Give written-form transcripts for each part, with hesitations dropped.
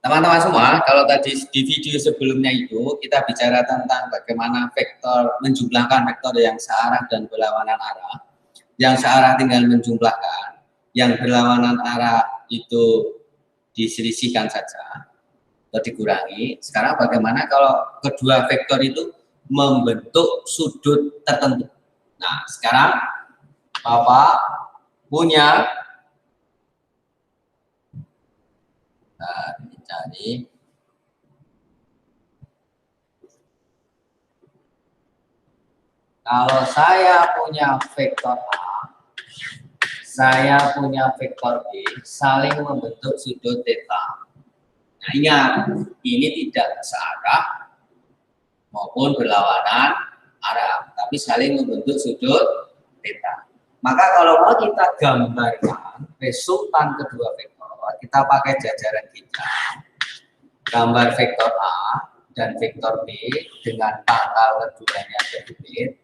Teman-teman semua, kalau tadi di video sebelumnya itu kita bicara tentang bagaimana vektor menjumlahkan vektor yang searah dan berlawanan arah. Yang searah tinggal menjumlahkan, yang berlawanan arah itu diselisihkan saja atau dikurangi. Sekarang bagaimana kalau kedua vektor itu membentuk sudut tertentu. Nah, sekarang Bapak punya cari kalau saya punya vektor A, saya punya vektor B, saling membentuk sudut theta. Nah, ingat, ini tidak searah maupun berlawanan arah, tapi saling membentuk sudut theta. Maka kalau mau kita gambarkan resultan kedua vektor, kita pakai jajaran kita. Gambar vektor A dan vektor B dengan pangkal keduanya berbeda.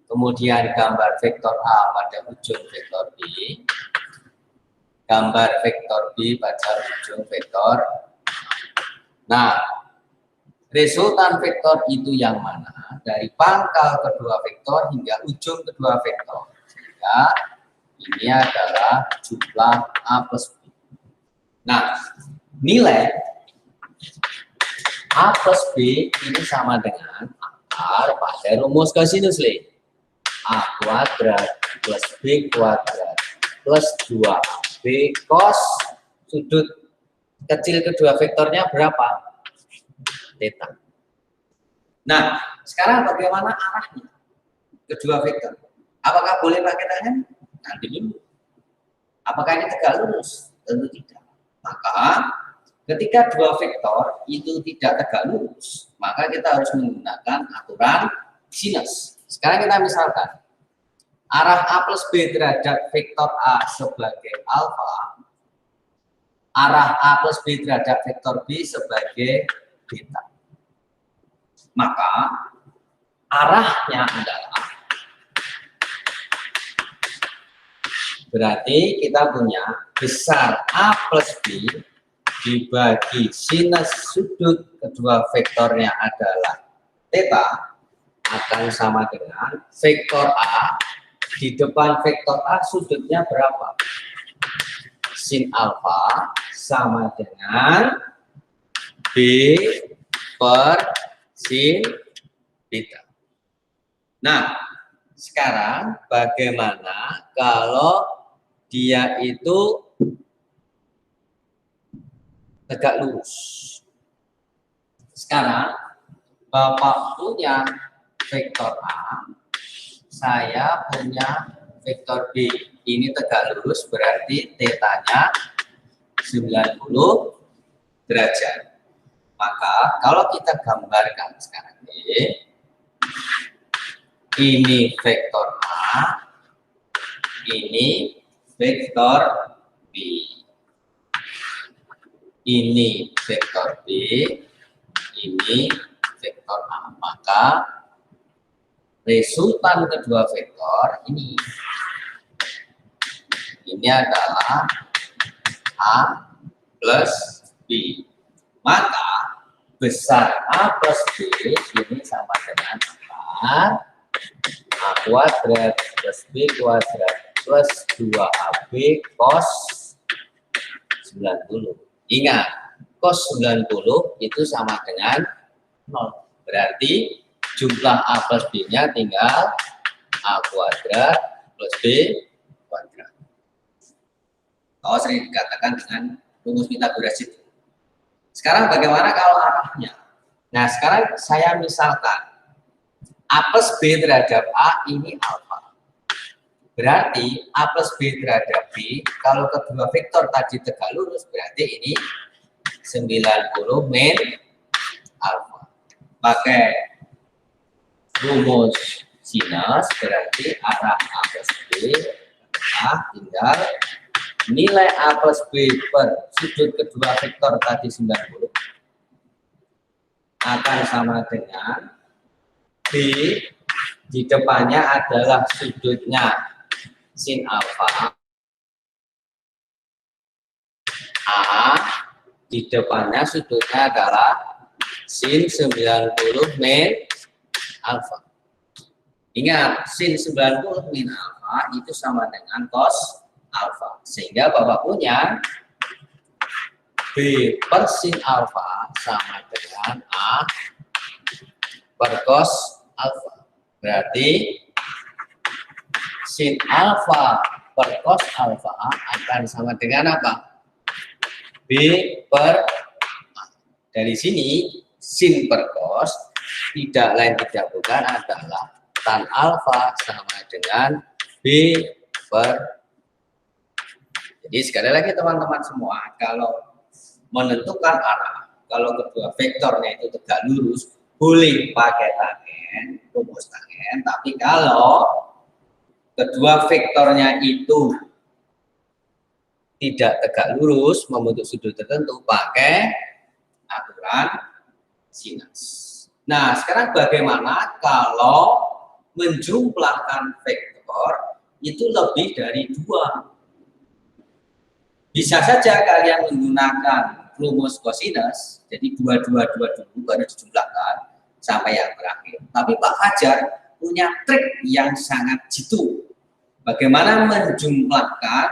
Kemudian gambar vektor A pada ujung vektor B, gambar vektor B pada ujung vektor. Nah, resultan vektor itu yang mana? Dari pangkal kedua vektor hingga ujung kedua vektor. Sehingga ini adalah jumlah A plus B. Nah, nilai A plus B ini sama dengan akar pada rumus kosinus Le. A kuadrat plus B kuadrat plus 2AB cos sudut kecil kedua vektornya berapa? Theta. Nah, sekarang bagaimana arahnya kedua vektor? Apakah boleh pakai tangan? Nanti dulu. Apakah ini tegak lurus? Tentu tidak. Maka ketika dua vektor itu tidak tegak lurus, maka kita harus menggunakan aturan sinus. Sekarang kita misalkan arah A plus B terhadap vektor A sebagai alfa, arah A plus B terhadap vektor B sebagai beta. Maka arahnya adalah, berarti kita punya besar A plus B dibagi sinus sudut kedua vektornya adalah theta akan sama dengan vektor A di depan vektor A sudutnya berapa? Sin alfa sama dengan B per sin beta. Nah, sekarang bagaimana kalau dia itu tegak lurus? Sekarang Bapak punya vektor A, saya punya vektor B. Ini tegak lurus berarti tetanya 90 derajat. Maka kalau kita gambarkan sekarang ini vektor A, ini vektor B. Ini vektor B, ini vektor A. Maka resultan kedua vektor ini adalah A plus B. Maka besar A plus B ini sama dengan A kuadrat plus B kuadrat plus 2AB cos 90. Ingat, cos 90 itu sama dengan 0. Berarti jumlah A plus B-nya tinggal A kuadrat plus B kuadrat. Kalau sering dikatakan dengan rumus Pythagoras itu. Sekarang bagaimana kalau arahnya? Nah, sekarang saya misalkan A plus B terhadap A ini alfa. Berarti A plus B terhadap B, kalau kedua vektor tadi tegak lurus, berarti ini 90 min alfa. Pakai rumus sinus, berarti arah A plus B tinggal nilai A plus B per sudut kedua vektor tadi 90 akan sama dengan B di depannya adalah sudutnya sin alfa A di depannya sudutnya adalah sin 90 min alfa. Ingat, sin 90 min alfa itu sama dengan cos alfa. Sehingga Bapak punya B per sin alfa sama dengan A per cos alfa. Berarti sin alfa per cos alfa akan sama dengan apa? B per A. Dari sini sin per cos tidak lain tidak bukan adalah tan alfa sama dengan B per. Jadi sekali lagi teman-teman semua, kalau menentukan arah, kalau kedua vektornya itu tegak lurus, boleh pakai tangen, rumus tangen. Tapi kalau kedua vektornya itu tidak tegak lurus, membentuk sudut tertentu, pakai aturan sinus. Nah, sekarang bagaimana kalau menjumlahkan vektor itu lebih dari 2? Bisa saja kalian menggunakan rumus kosinus, jadi 2 dulu baru dijumlahkan sampai yang terakhir. Tapi Pak Fajar punya trik yang sangat jitu. Bagaimana menjumlahkan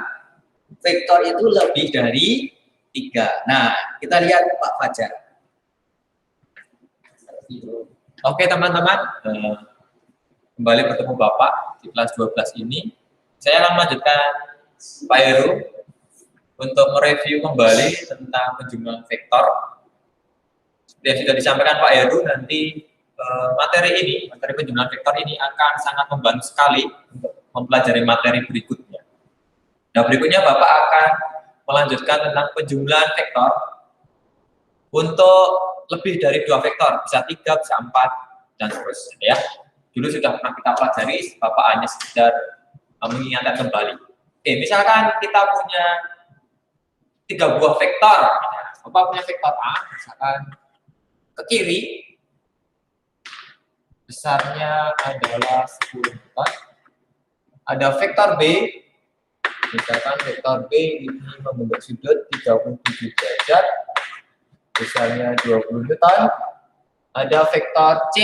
vektor itu lebih dari 3. Nah, kita lihat Pak Fajar. Oke teman-teman, kembali bertemu Bapak di kelas 12 ini. Saya akan melanjutkan Pak Heru untuk mereview kembali tentang penjumlahan vektor. Seperti yang sudah disampaikan Pak Heru, nanti materi penjumlahan vektor ini akan sangat membantu sekali untuk mempelajari materi berikutnya. Nah, berikutnya Bapak akan melanjutkan tentang penjumlahan vektor untuk lebih dari 2 vektor, bisa 3, bisa 4, dan seterusnya ya. Dulu sudah pernah kita pelajari, Bapak hanya sekedar mengingatkan kembali. Oke, misalkan kita punya 3 buah vektor, Bapak punya vektor A, misalkan ke kiri, besarnya adalah 10 meter. Ada vektor B, misalkan vektor B ini membentuk sudut 37 derajat, besarnya 20 Newton. Ada vektor C,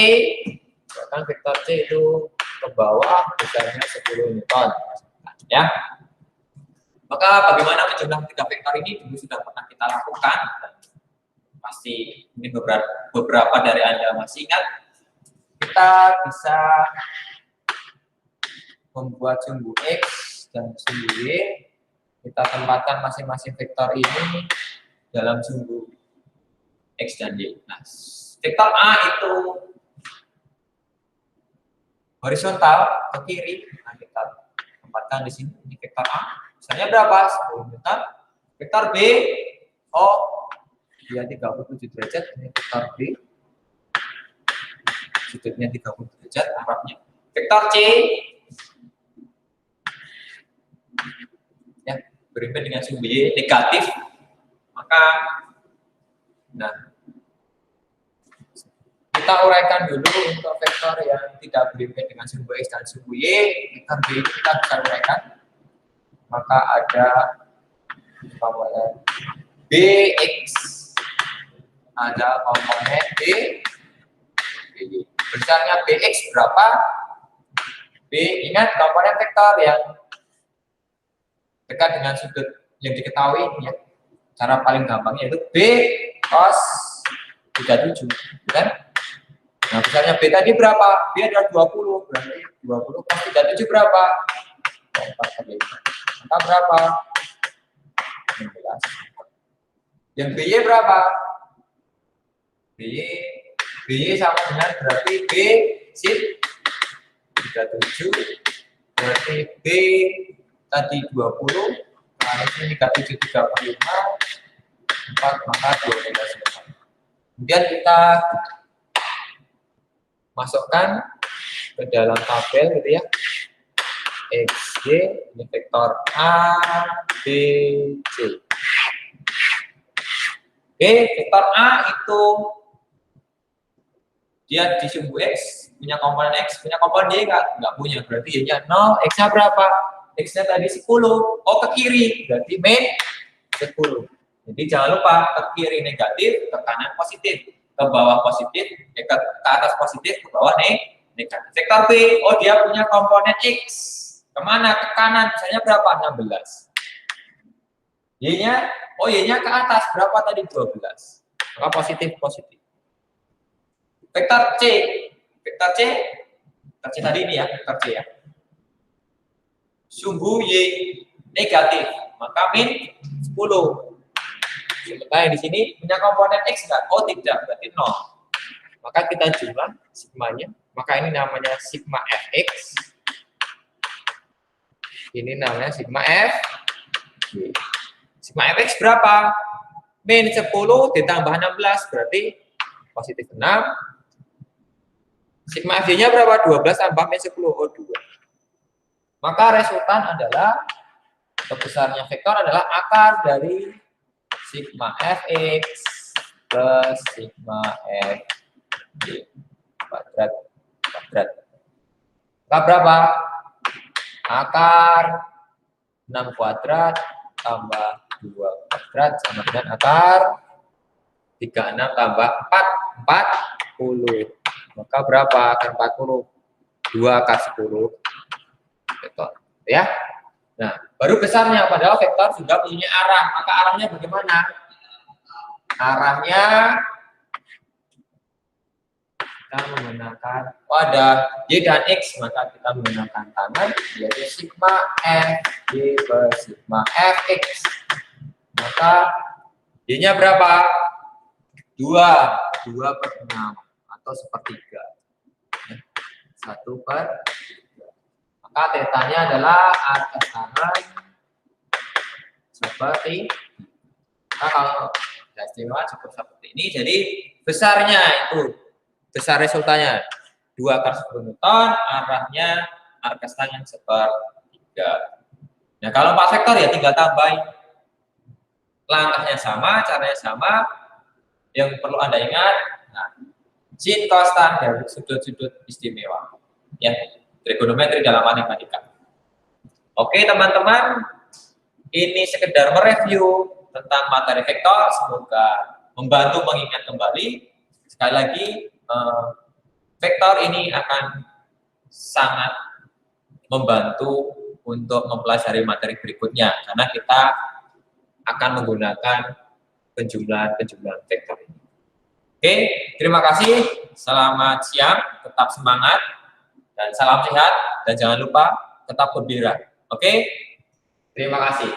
misalkan vektor C itu ke bawah, besarnya 10 Newton. Ya. Maka bagaimana menjumlahkan 3 vektor ini dulu sudah pernah kita lakukan. Pasti ini beberapa dari Anda masih ingat. Kita bisa membuat sumbu X dan sumbu Y. Kita tempatkan masing-masing vektor ini dalam sumbu X dan Y. Nah, vektor A itu horizontal ke kiri. Nah, kita tempatkan di sini. Ini vektor A. Misalnya berapa? 10 Newton. Vektor B, dia 37 derajat. Ini vektor B. Sudutnya 30 derajat arahnya. Vektor C, ya, berimbang dengan sumbu Y negatif. Maka, nah, kita uraikan dulu untuk vektor yang tidak berimbang dengan sumbu X dan sumbu Y. Vektor B ini kita bisa uraikan. Maka ada komponen BX, ada komponen BY. Besarnya BX berapa? B, ingat komponen vektor yang dekat dengan sudut yang diketahui ya. Cara paling gampang yaitu B cos 37, kan? Nah, besarnya B tadi berapa? B adalah 20, berarti 20 cos 37 berapa? 4 maka berapa? 16. Yang BY berapa? BY sama dengan berarti B sin 37, berarti B tadi 20, nah ini 37 35, 4 maka 12. Kemudian kita masukkan ke dalam tabel gitu ya. XY ini vektor A, B, C. Oke, vektor A itu dia di sumbu X, punya komponen X, punya komponen Y nggak punya, berarti Y-nya 0, X-nya berapa? X-nya tadi 10, ke kiri, berarti min 10. Jadi jangan lupa ke kiri negatif, ke kanan positif, ke bawah positif, ke atas positif, ke bawah negatif. Vektor B, oh dia punya komponen X. Kemana? Ke kanan, misalnya berapa? 16. Y-nya, oh Y-nya ke atas, berapa tadi? 12. Maka positif. Vektor C tadi ini ya, vektor C ya. Sumbu Y negatif, maka min 10. Sementara di sini punya komponen X enggak? Oh tidak, berarti 0. Maka kita jumlah sigmanya, maka ini namanya sigma Fx. Ini namanya sigma F. Sigma Fx berapa? Min 10 ditambah 16, berarti positif 6. Sigma Fj-nya berapa? 12 tambah min 10, oh 2. Maka resultan adalah, besarnya vektor adalah akar dari sigma Fx plus sigma Fj kuadrat. Maka berapa? Akar 6 kuadrat tambah 2 kuadrat sama dengan akar 36 tambah 40. Maka berapa akar 40? 2 akar 10 vektor. Ya. Nah, baru besarnya, padahal vektor sudah punya arah. Maka arahnya bagaimana? Arahnya kita menggunakan, ada Y dan X, maka kita menggunakan tangan, yaitu sigma F Y per sigma Fx. Maka Y-nya berapa? 2 per 6 atau sepertiga. 1/3. Maka tetanya adalah atas tangan seperti. Nah, kalau istimewa cukup seperti ini, jadi besarnya itu, besar resultannya 2 akar 10 Newton, arahnya atas tangan sepertiga. Nah, kalau 4 vektor ya tinggal tambahin. Langkahnya sama, caranya sama. Yang perlu Anda ingat, nah, sin cos tan dari sudut-sudut istimewa. Ya, trigonometri dalam matematika. Oke, teman-teman, ini sekedar mereview tentang materi vektor, semoga membantu mengingat kembali. Sekali lagi, vektor ini akan sangat membantu untuk mempelajari materi berikutnya, karena kita akan menggunakan penjumlahan vektor ini. Oke, terima kasih, selamat siang, tetap semangat, dan salam sehat, dan jangan lupa tetap gembira. Oke, terima kasih.